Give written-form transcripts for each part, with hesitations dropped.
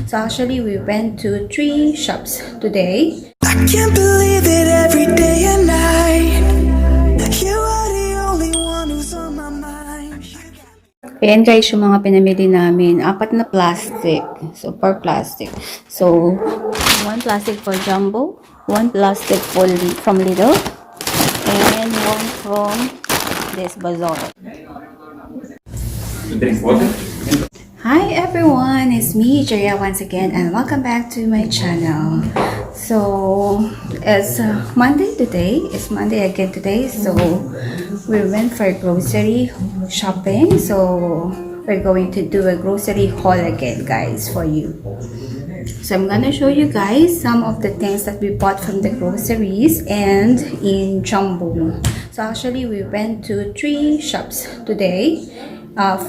So actually we went to 3 shops today. I can't believe it every day and night. You are the only one who's on my mind. Ayan guys, yung mga pinamili namin. 4 na plastic. So, per plastic. So, 1 plastic for Jumbo, 1 plastic from Lidl, and 1 from this Bazaar. Drink water? Hi everyone, it's me, Jaria, once again, and welcome back to my channel. So, it's Monday today. It's Monday again today. So, we went for grocery shopping. So, we're going to do a grocery haul again, guys, for you. So, I'm gonna show you guys some of the things that we bought from the groceries and in Jumbo. So, actually, we went to 3 shops today.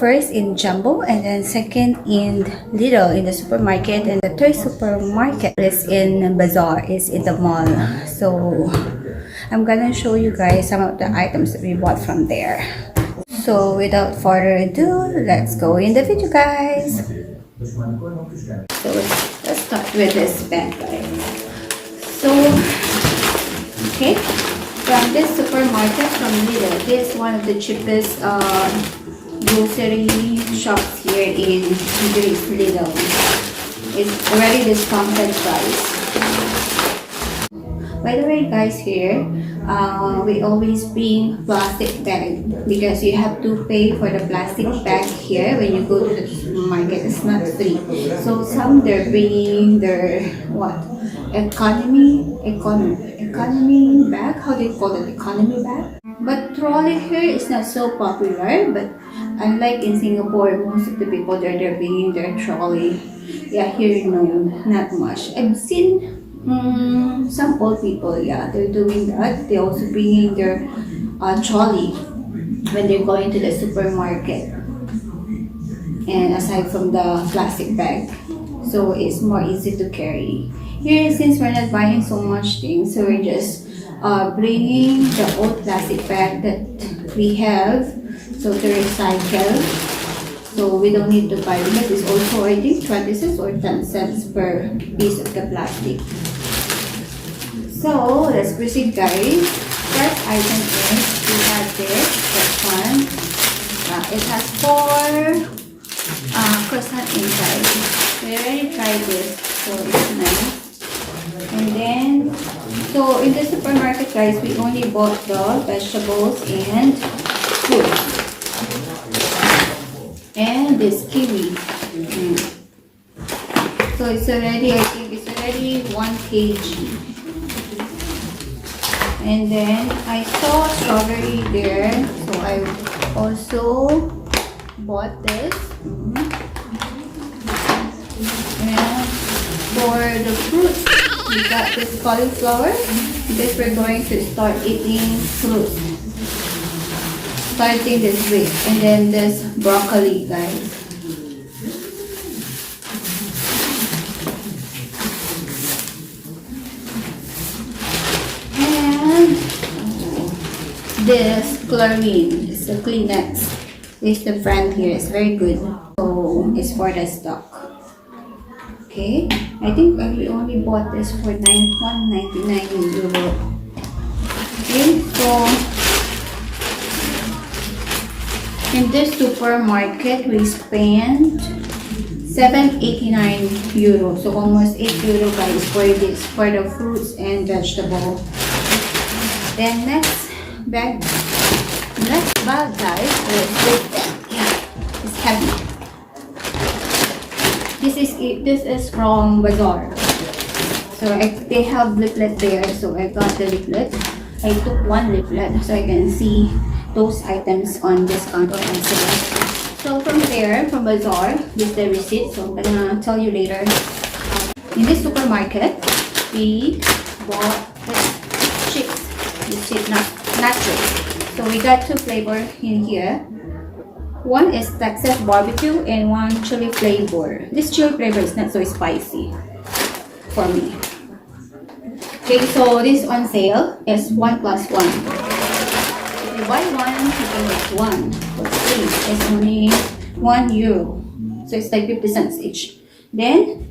First in Jumbo, and then second in Lidl in the supermarket, and the third supermarket is in Bazaar, is in the mall. So I'm gonna show you guys some of the items that we bought from there. So without further ado, let's go in the video, guys. So let's start with this bag, guys. So okay, from this supermarket from Lidl, this is one of the cheapest grocery shops here in Greece, Lidl. It's already discounted price. By the way, guys, here we always bring plastic bag because you have to pay for the plastic bag here when you go to the supermarket. It's not free. So some they're bringing their economy bag. How do you call it? Economy bag. But trolley here is not so popular. But unlike in Singapore, most of the people there, they're bringing their trolley. Yeah, here no, not much. I've seen some old people, yeah, they're doing that. They're also bringing their trolley when they're going to the supermarket. And aside from the plastic bag, so it's more easy to carry. Here, since we're not buying so much things, so we're just bringing the old plastic bag that we have, so to recycle. So we don't need to buy because it's also, I think, 20 cents or 10 cents per piece of the plastic. So let's proceed, guys. First item is we have this one. It has 4 croissant inside. We already tried this, so it's nice. And then, so in the supermarket, guys, we only bought the vegetables and fruit. And this kiwi. So it's already, I think it's already 1 kg. And then I saw strawberry there, so I also bought this. And for the fruits, we got this cauliflower because we're going to start eating fruits starting this week. And then this broccoli, guys. And this chlorine, it's a Kleenex. This is the brand here, it's very good. So it's for the stock. Okay, I think we only bought this for €1.99. Okay, so in this supermarket we spent €7.89, so almost €8, guys, for this, for the fruits and vegetable. Then next bag, guys, yeah, it's heavy. This is from Bazaar. So they have leaflet there, so I got the leaflet. I took 1 leaflet so I can see those items on discount or on sale. So from there, from Bazaar, this is the receipt. So I'm gonna tell you later. In this supermarket, we bought chips. This chip nachos. So we got 2 flavors in here. One is Texas barbecue and 1 chili flavor. This chili flavor is not so spicy for me. Okay, so this on sale is 1 plus 1. If you buy 1, you can get 1 for free. It's only €1. So it's like 50 cents each. Then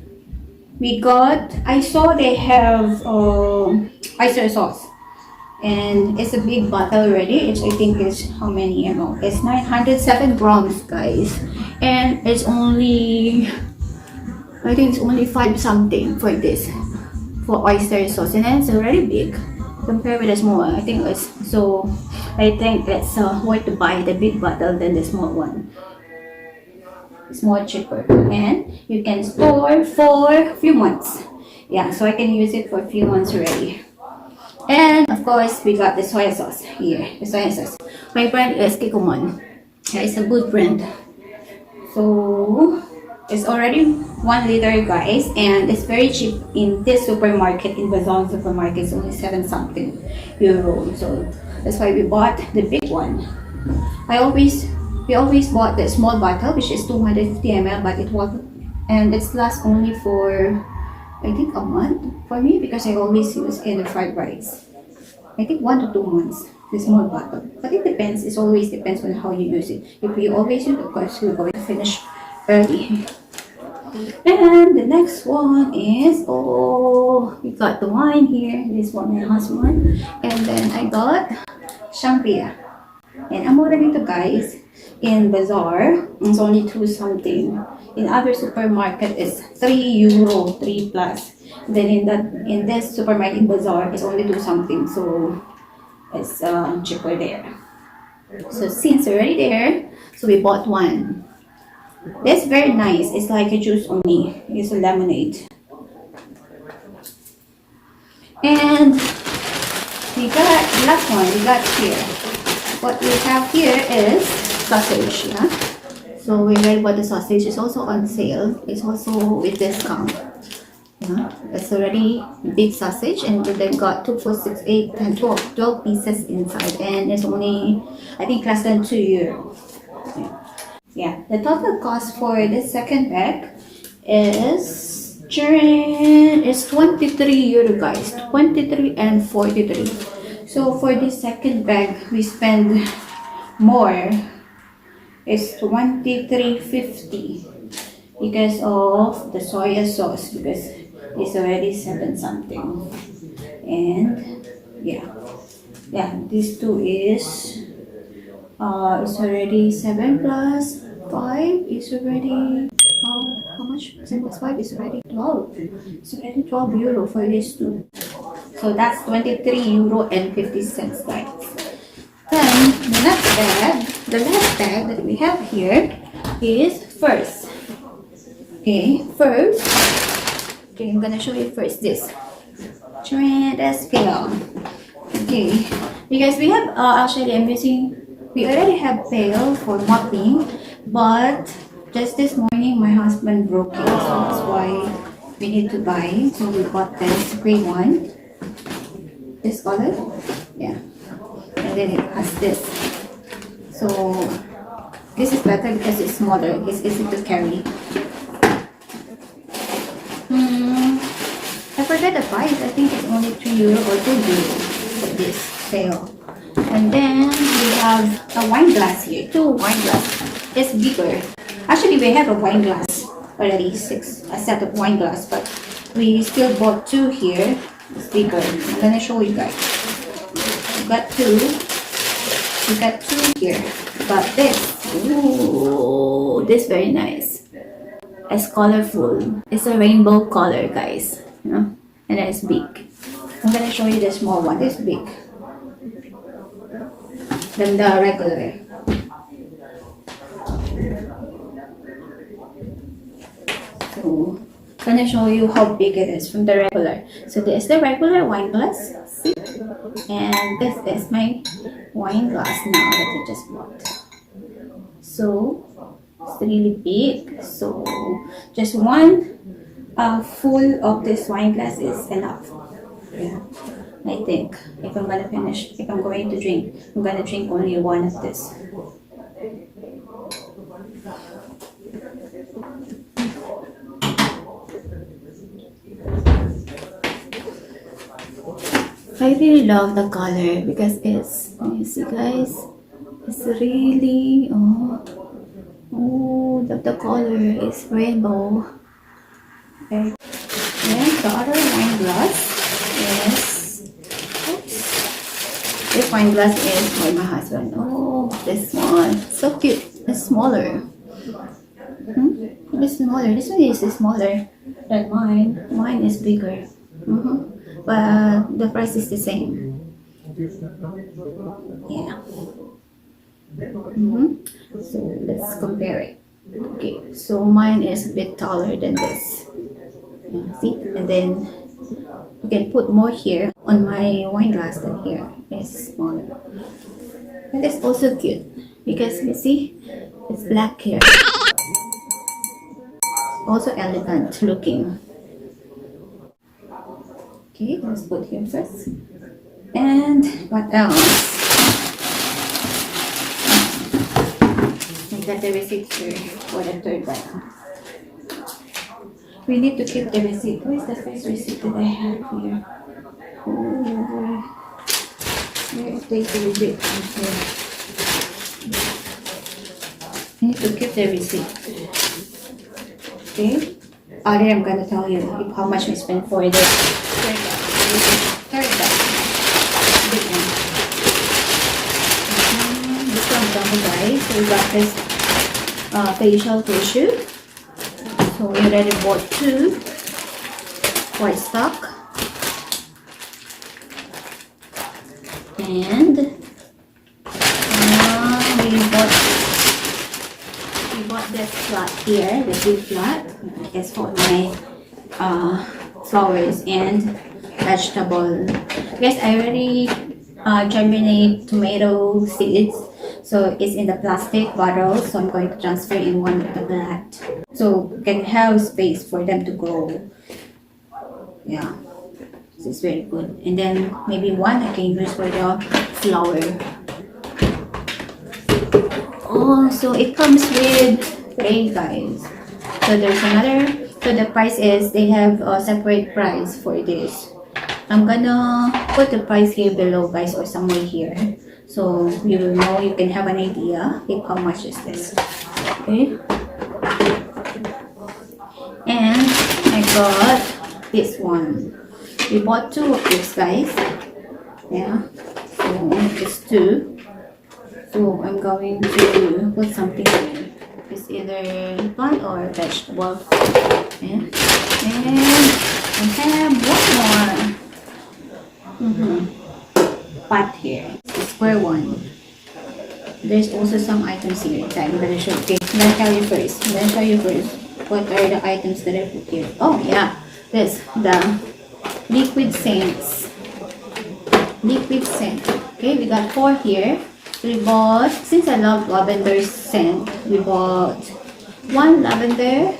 I saw they have oyster sauce. And it's a big bottle already. I think it's how many ml? It's 907 grams, guys. And it's only, I think it's only 5 something for this, for oyster sauce. And then it's already big compared with the small one. I think it's worth to buy the big bottle than the small one. It's more cheaper. And you can store for a few months. Yeah, so I can use it for a few months already. And of course, we got the soy sauce here. The soy sauce. My brand is Kikkoman. Yeah, it's a good brand. So it's already 1 liter, guys, and it's very cheap in this supermarket. In Bazaar supermarket, it's only 7 something euro. So that's why we bought the big one. We always bought the small bottle, which is 250 ml, but it's last only for, I think, a month for me, because I always use in the fried rice. I think 1 to 2 months, the small bottle. But it depends. It always depends on how you use it. If you always use it, of course, you're going to finish early. And the next one is, we got the wine here. This one, my husband. And then I got champagne. And I'm ordering it, guys. In Bazaar, it's only 2 something. In other supermarket, it's 3 euro, 3 plus. Then in this supermarket in Bazaar, it's only 2 something. So it's cheaper there. So since it's already there, so we bought one. That's very nice. It's like a juice only. It's a lemonade. And we got the last one. We got here. What we have here is sausage. Yeah. So we read about the sausage. It's also on sale. It's also with discount. Yeah. It's already big sausage, and they got 2, 4, 6, 8, 10, 12 pieces inside, and it's only, I think, less than 2 euros. Yeah. The total cost for this second bag is 23 euro, guys. 23 and 43. So for this second bag, we spend more. It's 23.50 because of the soy sauce, because it's already 7 something. And yeah, this two is it's already 7 plus 5 is already how much? 7 plus 5 is already 12. It's already 12 euro for this two. So that's 23 euro and 50 cents, guys. Then the last bag that we have here is first. Okay, I'm gonna show you first this. The scale. Okay, because we have we already have pail for mopping, but just this morning my husband broke it, so that's why we need to buy. So we bought this gray one, this color, yeah, and then it has this. So this is better because it's smaller, it's easy to carry. I forgot the price. I think it's only 3 euro or 2 euro for this pail. And then we have a wine glass here, 2 wine glass. It's bigger. Actually, we have a wine glass already, a set of wine glass, but we still bought 2 here. It's bigger. I'm gonna show you guys. We got 2 here. But this, ooh, this very nice. It's colorful. It's a rainbow color, guys. You know? And it's big. I'm gonna show you the small one. It's big than the regular. So I'm gonna show you how big it is from the regular. So this is the regular wine glass. See? And this is my wine glass now that I just bought. So it's really big. So just one full of this wine glass is enough. Yeah, I think if I'm going to drink, I'm going to drink only one of this. I really love the color because it's, you see guys, it's really, the color is rainbow. Okay. the other wine glass is, oops, this wine glass is for my husband. Oh, this one, so cute. It's smaller. It's smaller. This one is smaller than mine. Mine is bigger. But the price is the same. Yeah. So let's compare it. Okay, so mine is a bit taller than this. Yeah, see? And then you can put more here on my wine glass than here. It's smaller. And it's also cute because you see, it's black here. Also elegant looking. Okay, let's put here first. And what else? I got the receipt here for the third one. We need to keep the receipt. Where's the first receipt that I have here? Oh, where is the receipt? I need to keep the receipt. Okay. Then I'm gonna tell you how much we spent for this third bag. Big one. This one's done, guys. So we got this facial tissue. So we already bought 2 for stock. And we bought this flat here, the big flat. It's for my flowers and vegetable. Guys, I already germinate tomato seeds. So it's in the plastic bottle. So I'm going to transfer in one of the plant. So we can have space for them to grow. Yeah. This is very good. And then maybe one I can use for the flower. Oh, so it comes with tray, guys. So there's another. So the price is, they have a separate price for this. I'm gonna put the price here below, guys, or somewhere here. So you know, you can have an idea of how much is this. Okay. And I got this one. We bought 2 of this, guys. Yeah. So it's 2. So I'm going to put something here. It's either plant or vegetable. Yeah. And I have one more. Pot here. The square one. There's also some items here that I'm gonna show. Okay, I'm gonna tell you first. I'm gonna show you first what are the items that I put here. Oh yeah, this the liquid scents. Liquid scent. Okay, we got 4 here. We bought, since I love lavender scent, we bought 1 lavender.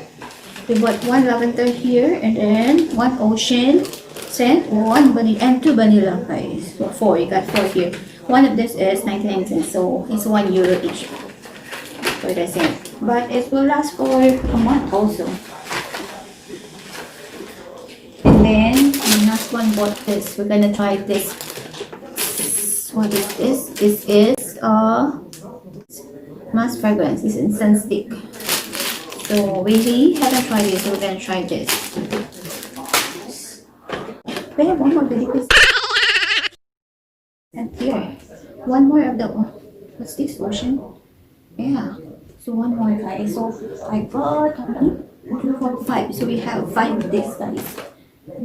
We bought 1 lavender here, and then 1 ocean scent, 1 vanilla, and 2 vanilla, guys. So 4, you got 4 here. One of this is 99 cents, so it's €1 each for the scent. But it will last for a month also. And then my husband bought this. We're gonna try this. What is this? This is mass fragrance. It's incense stick. So we haven't tried this, so we're gonna try this. We have one more liquid. And here, one more of the, what's this, lotion? Yeah. So one more, guys. So I got how many? 2, 4, 5. So we have 5 of this, guys.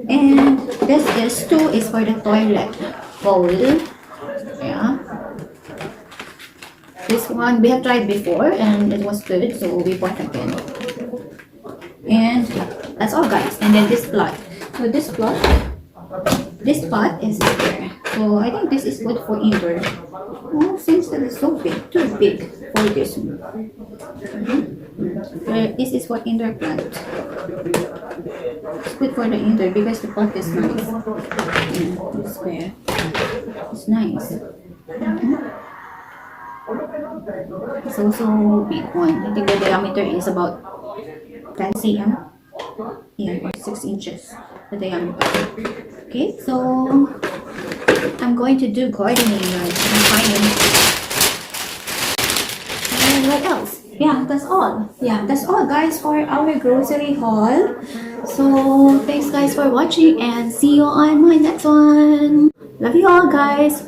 And this is 2 is for the toilet bowl. Yeah. This one we have tried before and it was good, so we bought again. And that's all, guys. And then this plot. So this pot is here. So I think this is good for indoor. Oh, since that is so big, too big for this one. This is for indoor plant. It's good for the indoor because the pot is nice. Yeah, it's square. It's nice. It's also big one. I think the diameter is about 10 cm. Yeah, or 6 inches the diameter. Okay, so I'm going to do gardening, guys. I'm finding. And what else? Yeah, that's all. Yeah, that's all, guys, for our grocery haul. So thanks guys for watching and see you on my next one. Love you all guys.